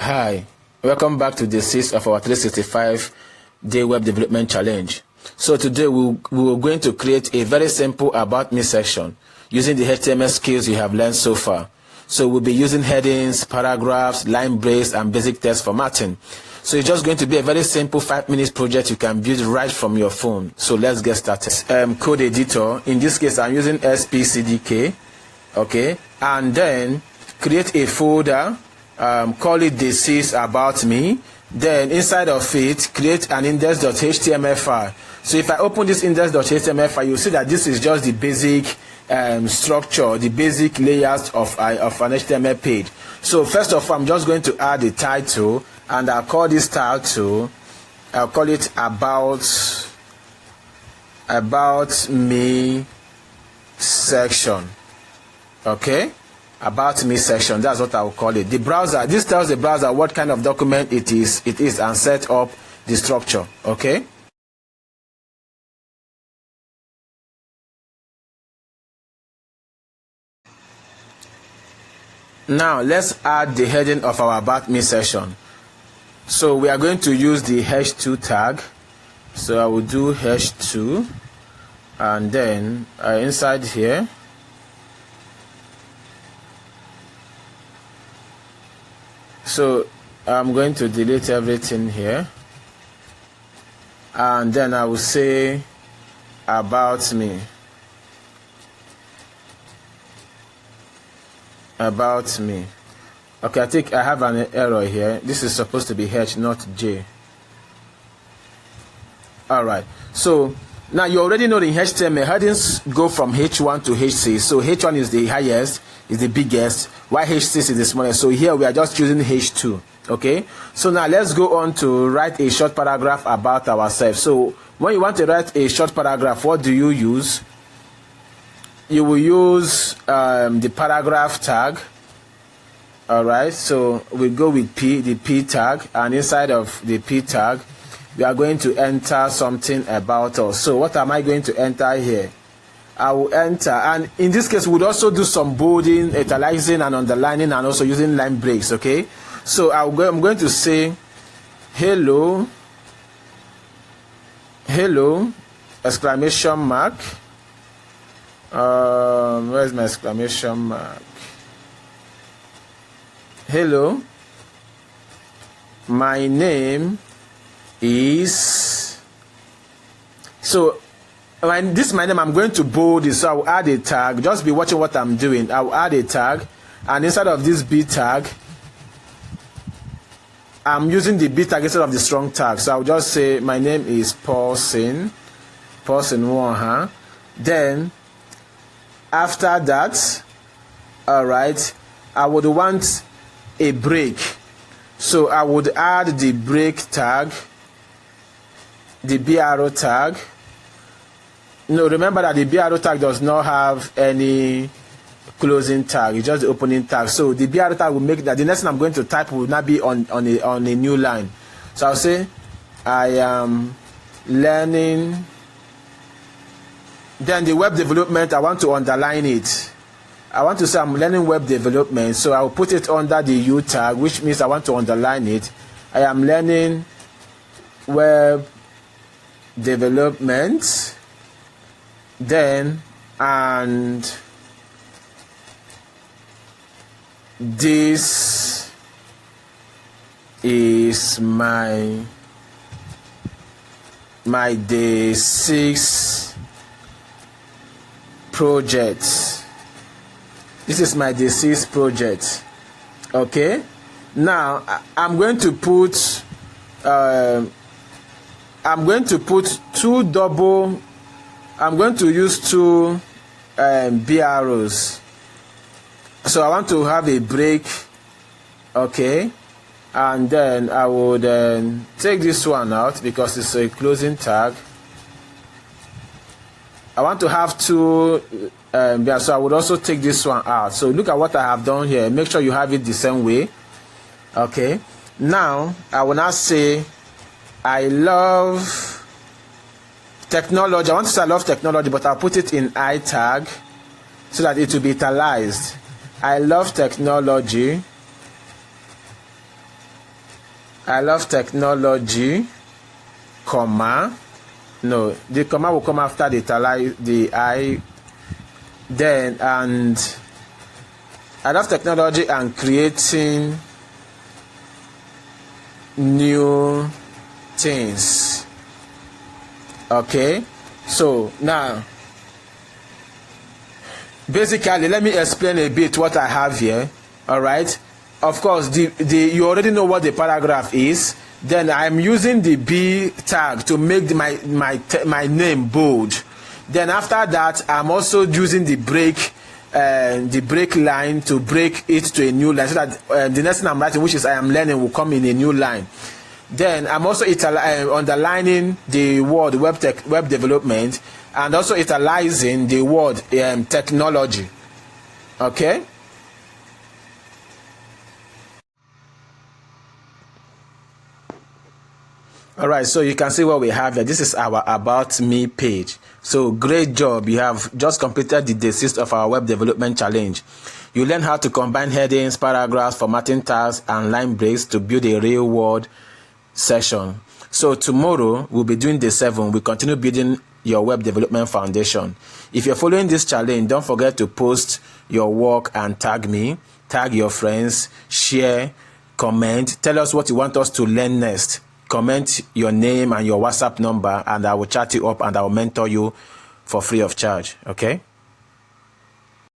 Hi, welcome back to the 6th of our 365-day web development challenge. So today we're going to create a very simple About Me section using the HTML skills you have learned so far. So we'll be using headings, paragraphs, line breaks, and basic text formatting. So it's just going to be a very simple 5-minute project you can build right from your phone. So let's get started. Code Editor. In this case, I'm using Spck. Okay, and then create a folder. Call it the 6 About Me. Then inside of it, create an index.html file. So if I open this index.html file, you'll see that this is just the basic structure, the basic layers of an HTML page. So first of all, I'm just going to add a title, and I'll call this title, I'll call it About Me section. Okay, About Me section, that's what I will call it. The browser, this tells the browser what kind of document it is and set up the structure. Okay, now let's add the heading of our About Me section. So we are going to use the h2 tag. So I will do h2, and then inside here, so I'm going to delete everything here, and then I will say About Me. About Me. Okay, I think I have an error here. This is supposed to be H, not J. Alright, so now you already know in HTML, headings go from H1 to H6. So H1 is the highest, is the biggest, while H6 is the smallest. So here we are just using H2. Okay, so now let's go on to write a short paragraph about ourselves. So when you want to write a short paragraph, what do you use? You will use the paragraph tag. Alright, so we go with the P tag, and inside of the P tag we are going to enter something about us. So what am I going to enter here? I will enter, and in this case we would also do some bolding, italicizing, and underlining, and also using line breaks. Okay, so I'm going to say hello, exclamation mark. Where's my exclamation mark? Hello, my name is, so when this is my name, I'm going to bold this, so I will add a tag. Just be watching what I'm doing. I will add a tag, and inside of this B tag, I'm using the B tag instead of the strong tag. So I'll just say my name is Person 1. Then after that, alright, I would want a break. So I would add the break tag, the BRO tag. No, remember that the BRO tag does not have any closing tag, it's just the opening tag. So the BRO tag will make that the next thing I'm going to type will not be on a new line. So I'll say I am learning. Then the web development, I want to underline it. I want to say I'm learning web development, so I will put it under the U tag, which means I want to underline it. I am learning web development. Then, and this is my day 6 project. This is my day 6 project. Okay, now I'm going to put I'm going to use two BROs. So I want to have a break. Okay, and then I would take this one out because it's a closing tag. I want to have two so I would also take this one out. So look at what I have done here. Make sure you have it the same way. Okay, now I will now say I love technology. I want to say I love technology, but I'll put it in I tag so that it will be italicized. I love technology. I love technology, comma. No, the comma will come after the I. Then, and I love technology and creating new things. Okay, so now basically let me explain a bit what I have here. All right, of course you already know what the paragraph is. Then I'm using the B tag to make my name bold. Then after that, I'm also using the break line to break it to a new line, so that the next thing I'm writing, which is I am learning, will come in a new line. Then I'm also underlining the word web development, and also italicizing the word technology. Okay. All right, so you can see what we have here. This is our About Me page. So great job. You have just completed the day 6 of our web development challenge. You learn how to combine headings, paragraphs, formatting tags, and line breaks to build a real world session. So tomorrow we'll be doing day 7. We continue building your web development foundation. If you're following this challenge, don't forget to post your work and tag me, tag your friends, share, comment, tell us what you want us to learn next. Comment your name and your WhatsApp number, and I will chat you up and I will mentor you for free of charge. Okay?